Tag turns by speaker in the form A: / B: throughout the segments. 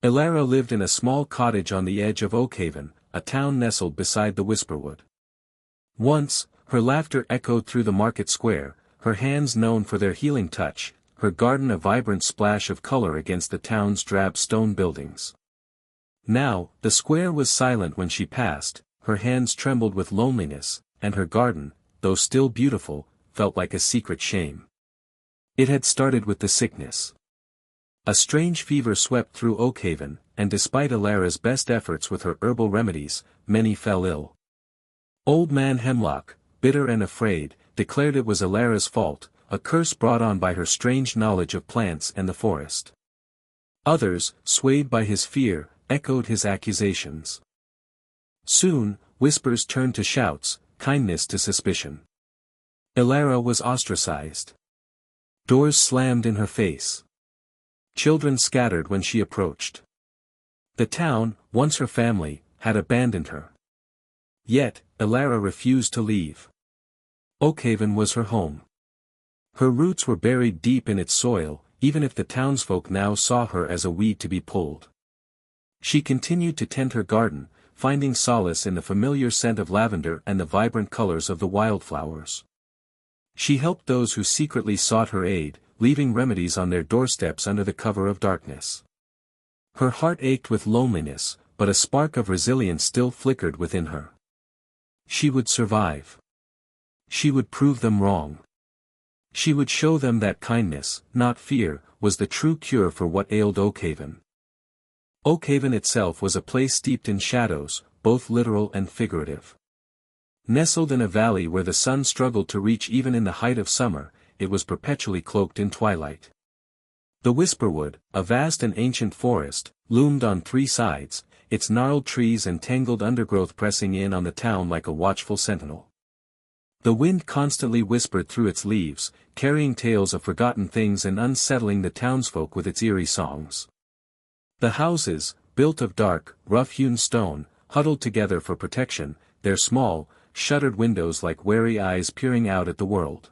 A: Ilara lived in a small cottage on the edge of Oakhaven, a town nestled beside the Whisperwood. Once, her laughter echoed through the market square, her hands known for their healing touch, her garden a vibrant splash of color against the town's drab stone buildings. Now, the square was silent when she passed, her hands trembled with loneliness, and her garden, though still beautiful, felt like a secret shame. It had started with the sickness. A strange fever swept through Oakhaven, and despite Ilara's best efforts with her herbal remedies, many fell ill. Old Man Hemlock, bitter and afraid, declared it was Ilara's fault, a curse brought on by her strange knowledge of plants and the forest. Others, swayed by his fear, echoed his accusations. Soon, whispers turned to shouts, kindness to suspicion. Ilara was ostracized. Doors slammed in her face. Children scattered when she approached. The town, once her family, had abandoned her. Yet, Ilara refused to leave. Oakhaven was her home. Her roots were buried deep in its soil, even if the townsfolk now saw her as a weed to be pulled. She continued to tend her garden, finding solace in the familiar scent of lavender and the vibrant colors of the wildflowers. She helped those who secretly sought her aid, leaving remedies on their doorsteps under the cover of darkness. Her heart ached with loneliness, but a spark of resilience still flickered within her. She would survive. She would prove them wrong. She would show them that kindness, not fear, was the true cure for what ailed Oakhaven. Oakhaven itself was a place steeped in shadows, both literal and figurative. Nestled in a valley where the sun struggled to reach even in the height of summer, it was perpetually cloaked in twilight. The Whisperwood, a vast and ancient forest, loomed on three sides, its gnarled trees and tangled undergrowth pressing in on the town like a watchful sentinel. The wind constantly whispered through its leaves, carrying tales of forgotten things and unsettling the townsfolk with its eerie songs. The houses, built of dark, rough-hewn stone, huddled together for protection, their small, shuttered windows like wary eyes peering out at the world.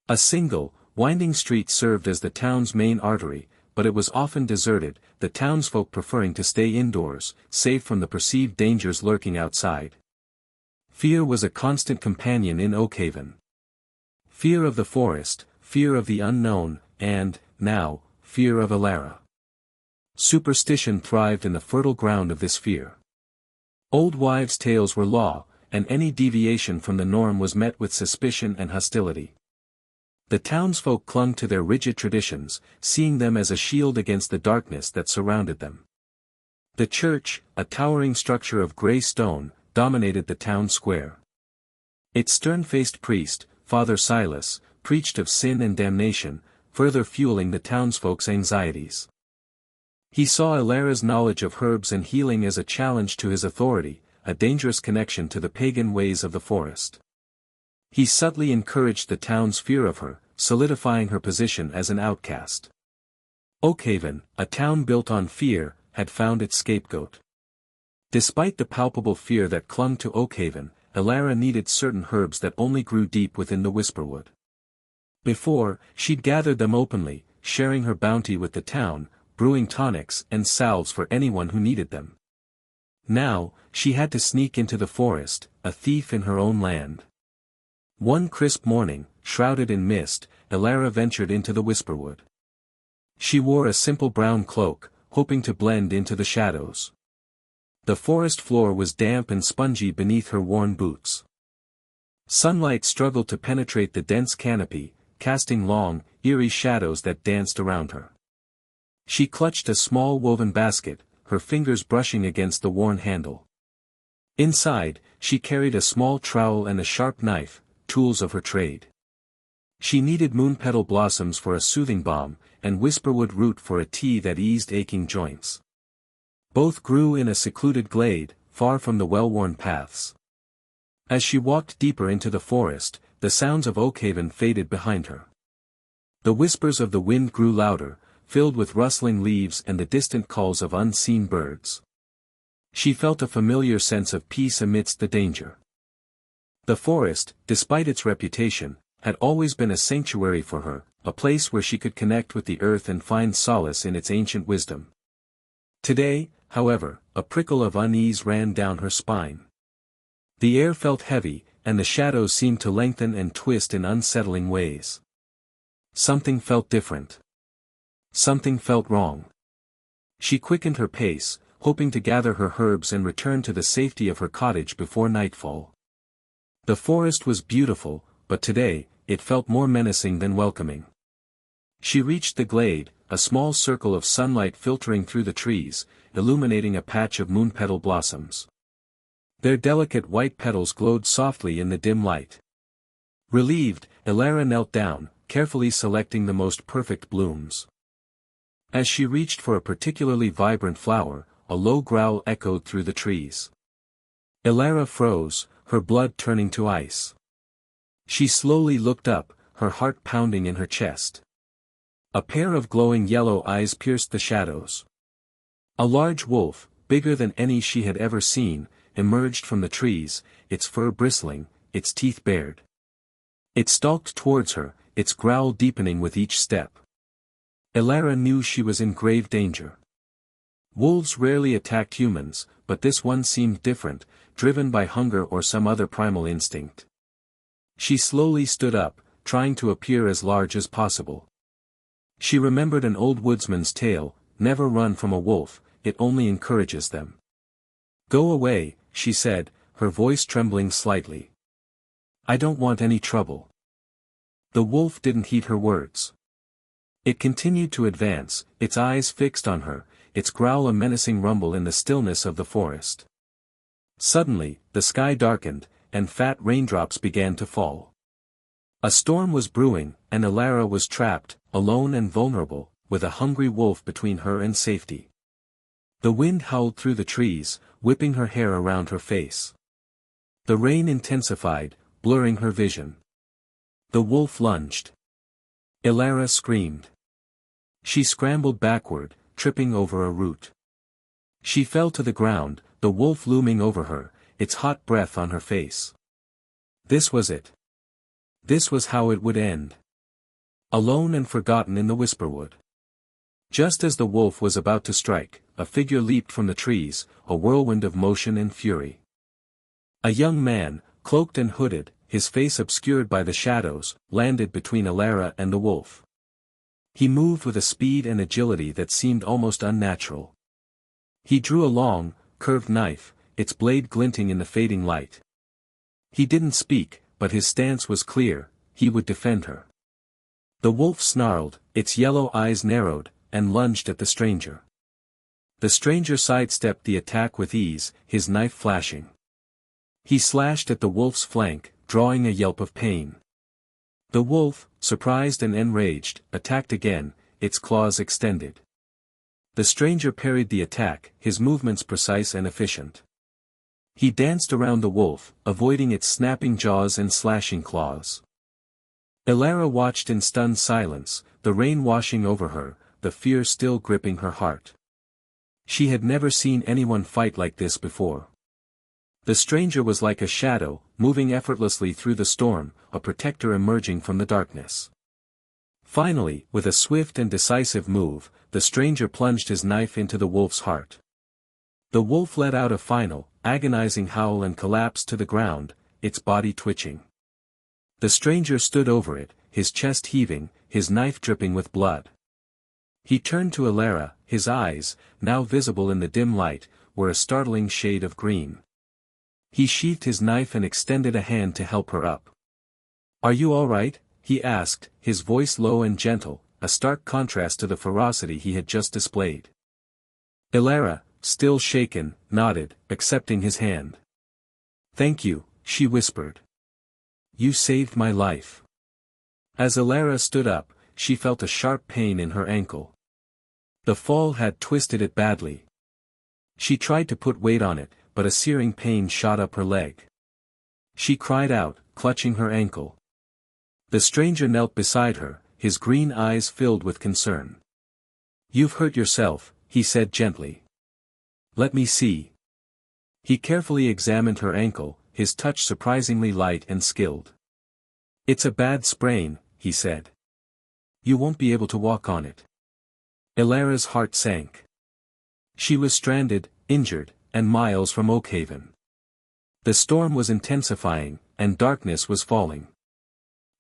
A: A single, winding street served as the town's main artery, but it was often deserted, the townsfolk preferring to stay indoors, safe from the perceived dangers lurking outside. Fear was a constant companion in Oakhaven. Fear of the forest, fear of the unknown, and, now, fear of Ilara. Superstition thrived in the fertile ground of this fear. Old wives' tales were law, and any deviation from the norm was met with suspicion and hostility. The townsfolk clung to their rigid traditions, seeing them as a shield against the darkness that surrounded them. The church, a towering structure of gray stone, dominated the town square. Its stern-faced priest, Father Silas, preached of sin and damnation, further fueling the townsfolk's anxieties. He saw Ilara's knowledge of herbs and healing as a challenge to his authority, a dangerous connection to the pagan ways of the forest. He subtly encouraged the town's fear of her, solidifying her position as an outcast. Oakhaven, a town built on fear, had found its scapegoat. Despite the palpable fear that clung to Oakhaven, Ilara needed certain herbs that only grew deep within the Whisperwood. Before, she'd gathered them openly, sharing her bounty with the town, brewing tonics and salves for anyone who needed them. Now, she had to sneak into the forest, a thief in her own land. One crisp morning, shrouded in mist, Ilara ventured into the Whisperwood. She wore a simple brown cloak, hoping to blend into the shadows. The forest floor was damp and spongy beneath her worn boots. Sunlight struggled to penetrate the dense canopy, casting long, eerie shadows that danced around her. She clutched a small woven basket, her fingers brushing against the worn handle. Inside, she carried a small trowel and a sharp knife, tools of her trade. She needed moonpetal blossoms for a soothing balm, and whisperwood root for a tea that eased aching joints. Both grew in a secluded glade, far from the well-worn paths. As she walked deeper into the forest, the sounds of Oakhaven faded behind her. The whispers of the wind grew louder, filled with rustling leaves and the distant calls of unseen birds. She felt a familiar sense of peace amidst the danger. The forest, despite its reputation, had always been a sanctuary for her, a place where she could connect with the earth and find solace in its ancient wisdom. Today, however, a prickle of unease ran down her spine. The air felt heavy, and the shadows seemed to lengthen and twist in unsettling ways. Something felt different. Something felt wrong. She quickened her pace, hoping to gather her herbs and return to the safety of her cottage before nightfall. The forest was beautiful, but today, it felt more menacing than welcoming. She reached the glade, a small circle of sunlight filtering through the trees, illuminating a patch of moonpetal blossoms. Their delicate white petals glowed softly in the dim light. Relieved, Elara knelt down, carefully selecting the most perfect blooms. As she reached for a particularly vibrant flower, a low growl echoed through the trees. Elara froze, her blood turning to ice. She slowly looked up, her heart pounding in her chest. A pair of glowing yellow eyes pierced the shadows. A large wolf, bigger than any she had ever seen, emerged from the trees, its fur bristling, its teeth bared. It stalked towards her, its growl deepening with each step. Elara knew she was in grave danger. Wolves rarely attacked humans, but this one seemed different, driven by hunger or some other primal instinct. She slowly stood up, trying to appear as large as possible. She remembered an old woodsman's tale, never run from a wolf, it only encourages them. Go away, she said, her voice trembling slightly. I don't want any trouble. The wolf didn't heed her words. It continued to advance, its eyes fixed on her, its growl a menacing rumble in the stillness of the forest. Suddenly, the sky darkened, and fat raindrops began to fall. A storm was brewing, and Elara was trapped, alone and vulnerable, with a hungry wolf between her and safety. The wind howled through the trees, whipping her hair around her face. The rain intensified, blurring her vision. The wolf lunged. Elara screamed. She scrambled backward, tripping over a root. She fell to the ground, the wolf looming over her, its hot breath on her face. This was it. This was how it would end. Alone and forgotten in the Whisperwood. Just as the wolf was about to strike, a figure leaped from the trees, a whirlwind of motion and fury. A young man, cloaked and hooded, his face obscured by the shadows, landed between Elara and the wolf. He moved with a speed and agility that seemed almost unnatural. He drew a long, curved knife, its blade glinting in the fading light. He didn't speak, but his stance was clear, he would defend her. The wolf snarled, its yellow eyes narrowed, and lunged at the stranger. The stranger sidestepped the attack with ease, his knife flashing. He slashed at the wolf's flank, drawing a yelp of pain. The wolf, surprised and enraged, attacked again, its claws extended. The stranger parried the attack, his movements precise and efficient. He danced around the wolf, avoiding its snapping jaws and slashing claws. Elara watched in stunned silence, the rain washing over her, the fear still gripping her heart. She had never seen anyone fight like this before. The stranger was like a shadow, moving effortlessly through the storm, a protector emerging from the darkness. Finally, with a swift and decisive move, the stranger plunged his knife into the wolf's heart. The wolf let out a final, agonizing howl and collapsed to the ground, its body twitching. The stranger stood over it, his chest heaving, his knife dripping with blood. He turned to Elara, his eyes, now visible in the dim light, were a startling shade of green. He sheathed his knife and extended a hand to help her up. Are you all right? He asked, his voice low and gentle, a stark contrast to the ferocity he had just displayed. Elara, still shaken, nodded, accepting his hand. Thank you, she whispered. You saved my life. As Elara stood up, she felt a sharp pain in her ankle. The fall had twisted it badly. She tried to put weight on it, but a searing pain shot up her leg. She cried out, clutching her ankle. The stranger knelt beside her, his green eyes filled with concern. You've hurt yourself, he said gently. Let me see. He carefully examined her ankle, his touch surprisingly light and skilled. It's a bad sprain, he said. You won't be able to walk on it. Elara's heart sank. She was stranded, injured, and miles from Oakhaven. The storm was intensifying, and darkness was falling.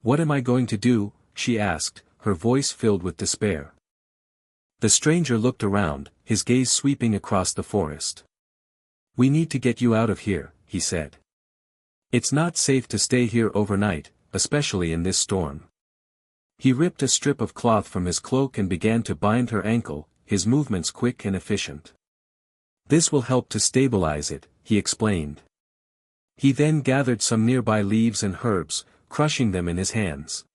A: "What am I going to do?" she asked, her voice filled with despair. The stranger looked around, his gaze sweeping across the forest. "We need to get you out of here," he said. "It's not safe to stay here overnight, especially in this storm." He ripped a strip of cloth from his cloak and began to bind her ankle, his movements quick and efficient. "This will help to stabilize it," he explained. He then gathered some nearby leaves and herbs, crushing them in his hands.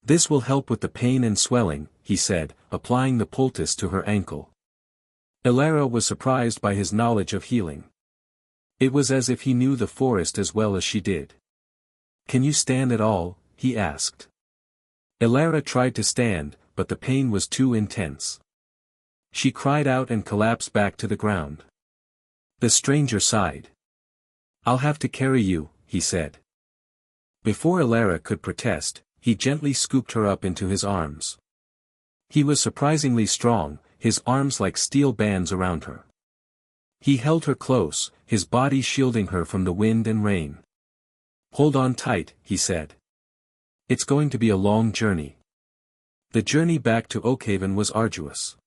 A: "This will help with the pain and swelling," he said, applying the poultice to her ankle. Elara was surprised by his knowledge of healing. It was as if he knew the forest as well as she did. "Can you stand at all?" he asked. Elara tried to stand, but the pain was too intense. She cried out and collapsed back to the ground. The stranger sighed. "I'll have to carry you," he said. Before Elara could protest, he gently scooped her up into his arms. He was surprisingly strong, his arms like steel bands around her. He held her close, his body shielding her from the wind and rain. "Hold on tight," he said. "It's going to be a long journey." The journey back to Oakhaven was arduous.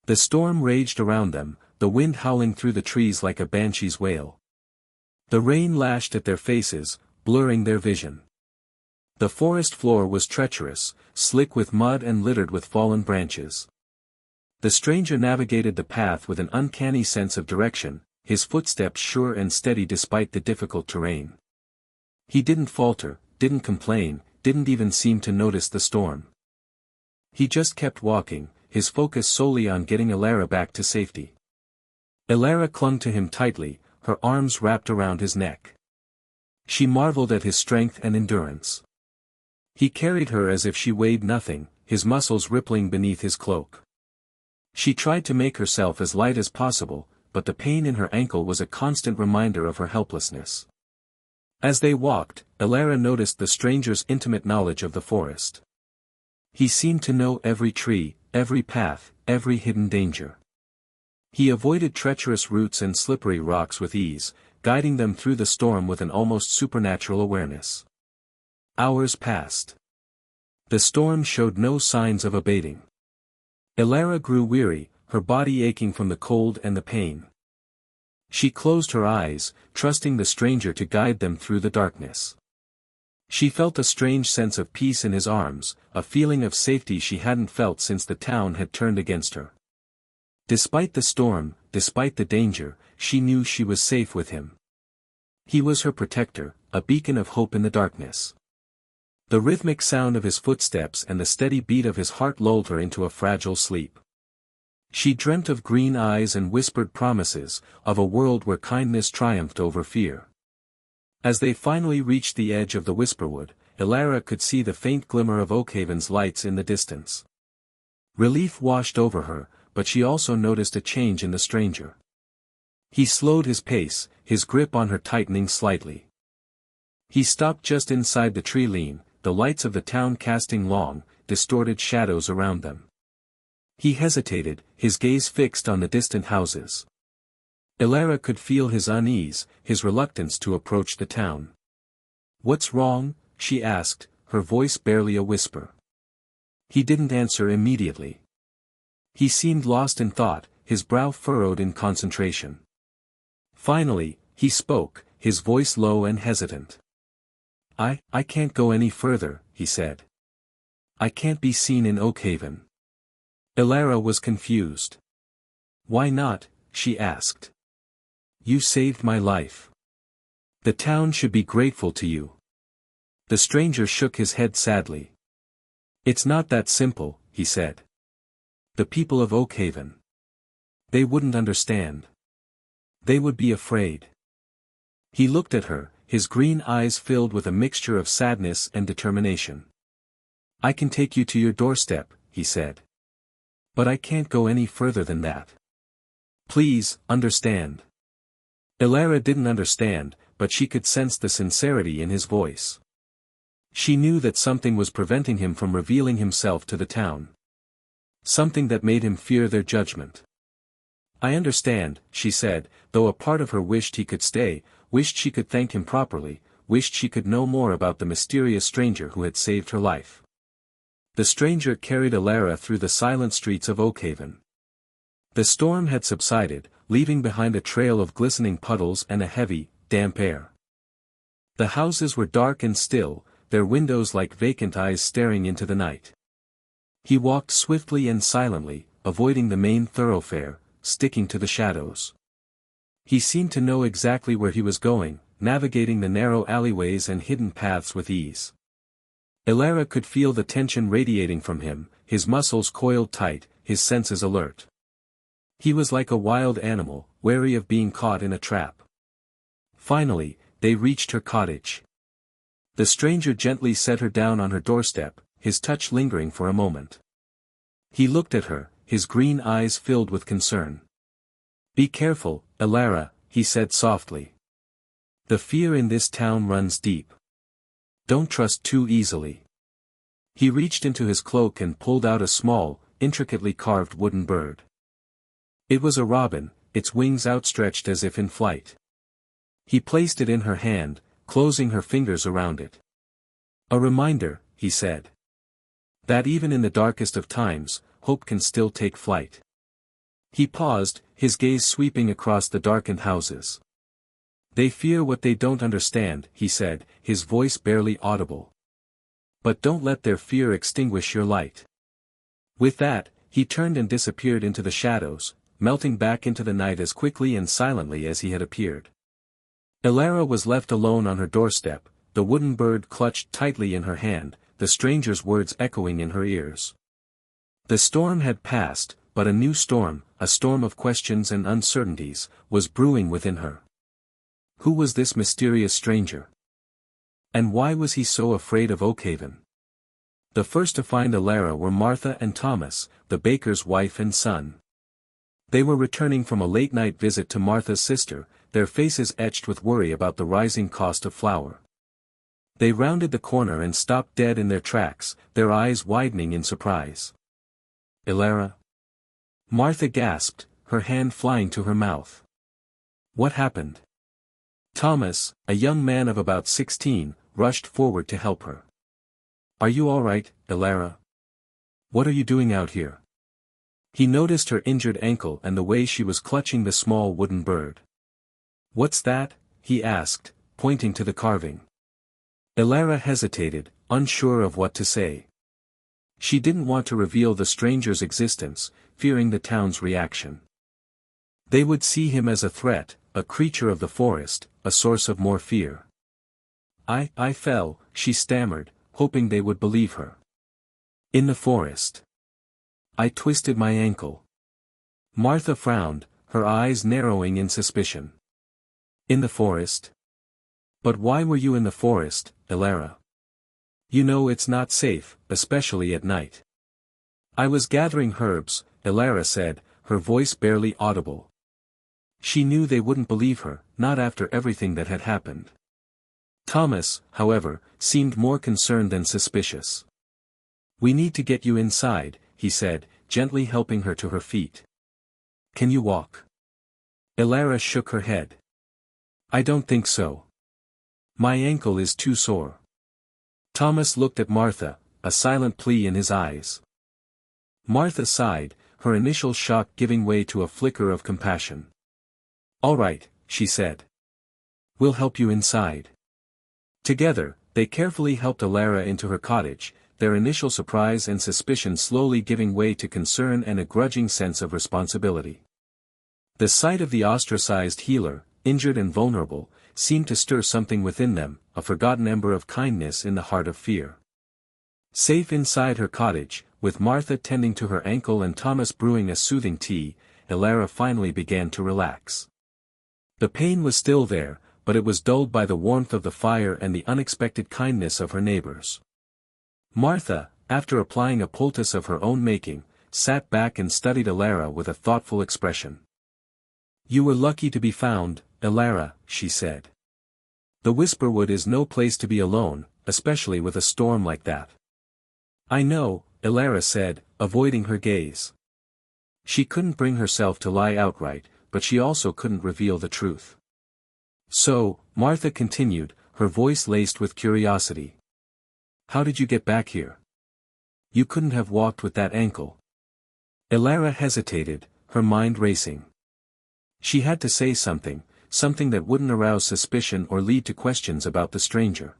A: The storm raged around them, the wind howling through the trees like a banshee's wail. The rain lashed at their faces, blurring their vision. The forest floor was treacherous, slick with mud and littered with fallen branches. The stranger navigated the path with an uncanny sense of direction, his footsteps sure and steady despite the difficult terrain. He didn't falter, didn't complain, didn't even seem to notice the storm. He just kept walking, his focus solely on getting Elara back to safety. Elara clung to him tightly, her arms wrapped around his neck. She marveled at his strength and endurance. He carried her as if she weighed nothing, his muscles rippling beneath his cloak. She tried to make herself as light as possible, but the pain in her ankle was a constant reminder of her helplessness. As they walked, Elara noticed the stranger's intimate knowledge of the forest. He seemed to know every tree, every path, every hidden danger. He avoided treacherous roots and slippery rocks with ease, guiding them through the storm with an almost supernatural awareness. Hours passed. The storm showed no signs of abating. Elara grew weary, her body aching from the cold and the pain. She closed her eyes, trusting the stranger to guide them through the darkness. She felt a strange sense of peace in his arms, a feeling of safety she hadn't felt since the town had turned against her. Despite the storm, despite the danger, she knew she was safe with him. He was her protector, a beacon of hope in the darkness. The rhythmic sound of his footsteps and the steady beat of his heart lulled her into a fragile sleep. She dreamt of green eyes and whispered promises, of a world where kindness triumphed over fear. As they finally reached the edge of the Whisperwood, Elara could see the faint glimmer of Oakhaven's lights in the distance. Relief washed over her, but she also noticed a change in the stranger. He slowed his pace, his grip on her tightening slightly. He stopped just inside the tree line, the lights of the town casting long, distorted shadows around them. He hesitated, his gaze fixed on the distant houses. Elara could feel his unease, his reluctance to approach the town. "What's wrong?" she asked, her voice barely a whisper. He didn't answer immediately. He seemed lost in thought, his brow furrowed in concentration. Finally, he spoke, his voice low and hesitant. I can't go any further," he said. "I can't be seen in Oakhaven." Elara was confused. "Why not?" she asked. "You saved my life. The town should be grateful to you." The stranger shook his head sadly. "It's not that simple," he said. "The people of Oakhaven. They wouldn't understand. They would be afraid." He looked at her, his green eyes filled with a mixture of sadness and determination. "I can take you to your doorstep," he said. "But I can't go any further than that. Please, understand." Elara didn't understand, but she could sense the sincerity in his voice. She knew that something was preventing him from revealing himself to the town. Something that made him fear their judgment. I understand, she said, though a part of her wished he could stay, wished she could thank him properly, wished she could know more about the mysterious stranger who had saved her life. The stranger carried Alara through the silent streets of Oakhaven. The storm had subsided, leaving behind a trail of glistening puddles and a heavy, damp air. The houses were dark and still, their windows like vacant eyes staring into the night. He walked swiftly and silently, avoiding the main thoroughfare, sticking to the shadows. He seemed to know exactly where he was going, navigating the narrow alleyways and hidden paths with ease. Alara could feel the tension radiating from him, his muscles coiled tight, his senses alert. He was like a wild animal, wary of being caught in a trap. Finally, they reached her cottage. The stranger gently set her down on her doorstep, his touch lingering for a moment. He looked at her, his green eyes filled with concern. "Be careful, Alara," he said softly. "The fear in this town runs deep. Don't trust too easily." He reached into his cloak and pulled out a small, intricately carved wooden bird. It was a robin, its wings outstretched as if in flight. He placed it in her hand, closing her fingers around it. "A reminder," he said. "That even in the darkest of times, hope can still take flight." He paused, his gaze sweeping across the darkened houses. "They fear what they don't understand," he said, his voice barely audible. "But don't let their fear extinguish your light." With that, he turned and disappeared into the shadows, melting back into the night as quickly and silently as he had appeared. Alara was left alone on her doorstep, the wooden bird clutched tightly in her hand, the stranger's words echoing in her ears. The storm had passed, but a new storm, a storm of questions and uncertainties, was brewing within her. Who was this mysterious stranger? And why was he so afraid of Oakhaven? The first to find Alara were Martha and Thomas, the baker's wife and son. They were returning from a late-night visit to Martha's sister, their faces etched with worry about the rising cost of flour. They rounded the corner and stopped dead in their tracks, their eyes widening in surprise. "Alara?" Martha gasped, her hand flying to her mouth. "What happened?" Thomas, a young man of about 16, rushed forward to help her. "Are you all right, Alara? What are you doing out here?" He noticed her injured ankle and the way she was clutching the small wooden bird. "What's that?" he asked, pointing to the carving. Alara hesitated, unsure of what to say. She didn't want to reveal the stranger's existence, fearing the town's reaction. They would see him as a threat, a creature of the forest, a source of more fear. I fell," she stammered, hoping they would believe her. "In the forest. I twisted my ankle." Martha frowned, her eyes narrowing in suspicion. "In the forest? But why were you in the forest, Alara? You know it's not safe, especially at night." "I was gathering herbs," Alara said, her voice barely audible. She knew they wouldn't believe her, not after everything that had happened. Thomas, however, seemed more concerned than suspicious. "We need to get you inside," he said, gently helping her to her feet. "Can you walk?" Alara shook her head. "I don't think so. My ankle is too sore." Thomas looked at Martha, a silent plea in his eyes. Martha sighed, her initial shock giving way to a flicker of compassion. "All right," she said. "We'll help you inside." Together, they carefully helped Alara into her cottage, their initial surprise and suspicion slowly giving way to concern and a grudging sense of responsibility. The sight of the ostracized healer, injured and vulnerable, seemed to stir something within them, a forgotten ember of kindness in the heart of fear. Safe inside her cottage, with Martha tending to her ankle and Thomas brewing a soothing tea, Alara finally began to relax. The pain was still there, but it was dulled by the warmth of the fire and the unexpected kindness of her neighbors. Martha, after applying a poultice of her own making, sat back and studied Alara with a thoughtful expression. "You were lucky to be found, Alara," she said. "The Whisperwood is no place to be alone, especially with a storm like that." "I know," Alara said, avoiding her gaze. She couldn't bring herself to lie outright, but she also couldn't reveal the truth. So, Martha continued, her voice laced with curiosity. How did you get back here? You couldn't have walked with that ankle. Elara hesitated, her mind racing. She had to say something, something that wouldn't arouse suspicion or lead to questions about the stranger.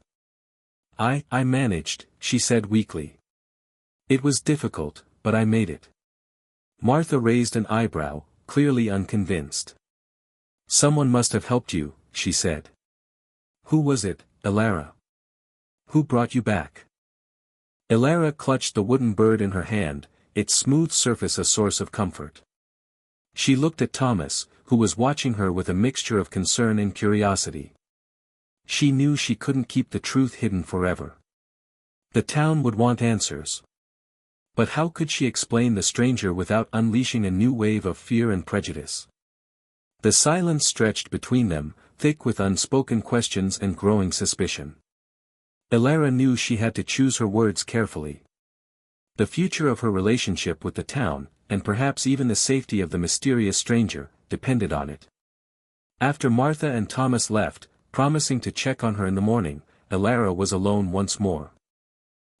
A: I managed, she said weakly. It was difficult, but I made it. Martha raised an eyebrow, clearly unconvinced. Someone must have helped you, she said. Who was it, Elara? Who brought you back? Elara clutched the wooden bird in her hand, its smooth surface a source of comfort. She looked at Thomas, who was watching her with a mixture of concern and curiosity. She knew she couldn't keep the truth hidden forever. The town would want answers. But how could she explain the stranger without unleashing a new wave of fear and prejudice? The silence stretched between them, thick with unspoken questions and growing suspicion. Elara knew she had to choose her words carefully. The future of her relationship with the town, and perhaps even the safety of the mysterious stranger, depended on it. After Martha and Thomas left, promising to check on her in the morning, Elara was alone once more.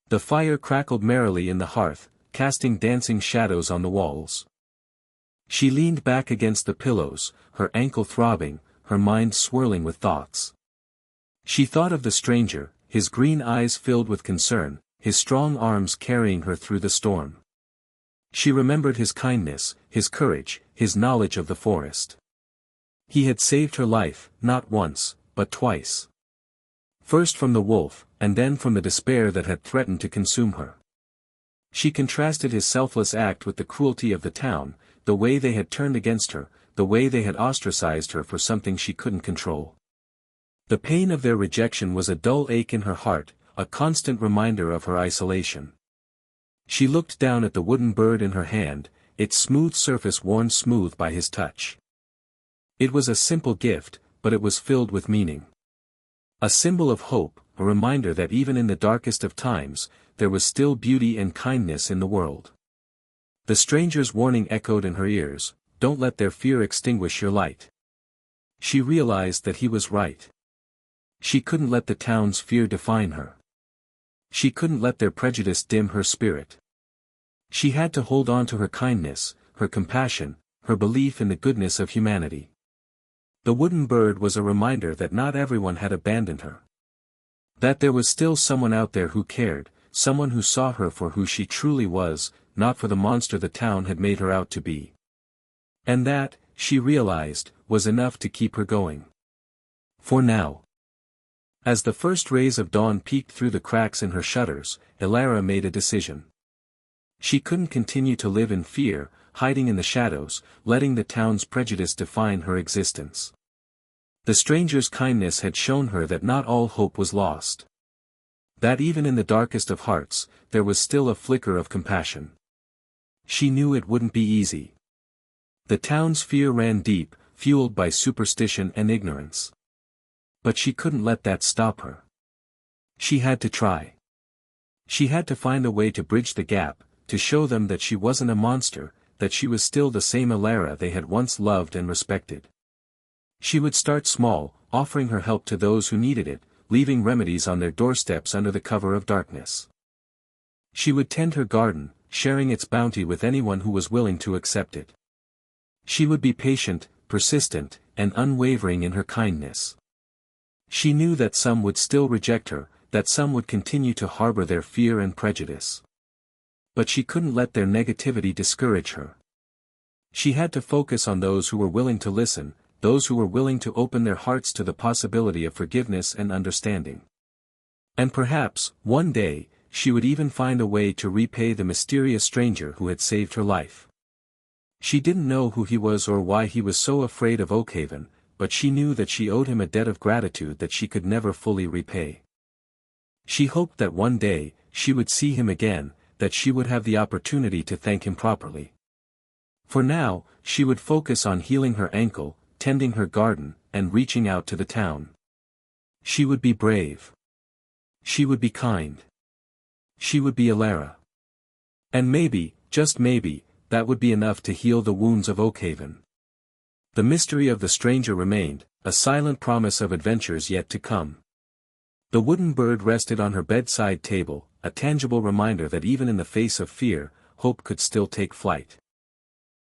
A: The fire crackled merrily in the hearth, casting dancing shadows on the walls. She leaned back against the pillows, her ankle throbbing, her mind swirling with thoughts. She thought of the stranger, his green eyes filled with concern, his strong arms carrying her through the storm. She remembered his kindness, his courage, his knowledge of the forest. He had saved her life, not once, but twice. First from the wolf, and then from the despair that had threatened to consume her. She contrasted his selfless act with the cruelty of the town, the way they had turned against her, the way they had ostracized her for something she couldn't control. The pain of their rejection was a dull ache in her heart, a constant reminder of her isolation. She looked down at the wooden bird in her hand, its smooth surface worn smooth by his touch. It was a simple gift, but it was filled with meaning. A symbol of hope, a reminder that even in the darkest of times, there was still beauty and kindness in the world. The stranger's warning echoed in her ears, don't let their fear extinguish your light. She realized that he was right. She couldn't let the town's fear define her. She couldn't let their prejudice dim her spirit. She had to hold on to her kindness, her compassion, her belief in the goodness of humanity. The wooden bird was a reminder that not everyone had abandoned her. That there was still someone out there who cared, someone who saw her for who she truly was, not for the monster the town had made her out to be. And that, she realized, was enough to keep her going. For now. As the first rays of dawn peeked through the cracks in her shutters, Elara made a decision. She couldn't continue to live in fear, hiding in the shadows, letting the town's prejudice define her existence. The stranger's kindness had shown her that not all hope was lost. That even in the darkest of hearts, there was still a flicker of compassion. She knew it wouldn't be easy. The town's fear ran deep, fueled by superstition and ignorance. But she couldn't let that stop her. She had to try. She had to find a way to bridge the gap, to show them that she wasn't a monster, that she was still the same Elara they had once loved and respected. She would start small, offering her help to those who needed it, leaving remedies on their doorsteps under the cover of darkness. She would tend her garden, sharing its bounty with anyone who was willing to accept it. She would be patient, persistent, and unwavering in her kindness. She knew that some would still reject her, that some would continue to harbor their fear and prejudice. But she couldn't let their negativity discourage her. She had to focus on those who were willing to listen, those who were willing to open their hearts to the possibility of forgiveness and understanding. And perhaps, one day, she would even find a way to repay the mysterious stranger who had saved her life. She didn't know who he was or why he was so afraid of Oakhaven, but she knew that she owed him a debt of gratitude that she could never fully repay. She hoped that one day, she would see him again, that she would have the opportunity to thank him properly. For now, she would focus on healing her ankle, tending her garden, and reaching out to the town. She would be brave. She would be kind. She would be Elara. And maybe, just maybe, that would be enough to heal the wounds of Oakhaven. The mystery of the stranger remained, a silent promise of adventures yet to come. The wooden bird rested on her bedside table, a tangible reminder that even in the face of fear, hope could still take flight.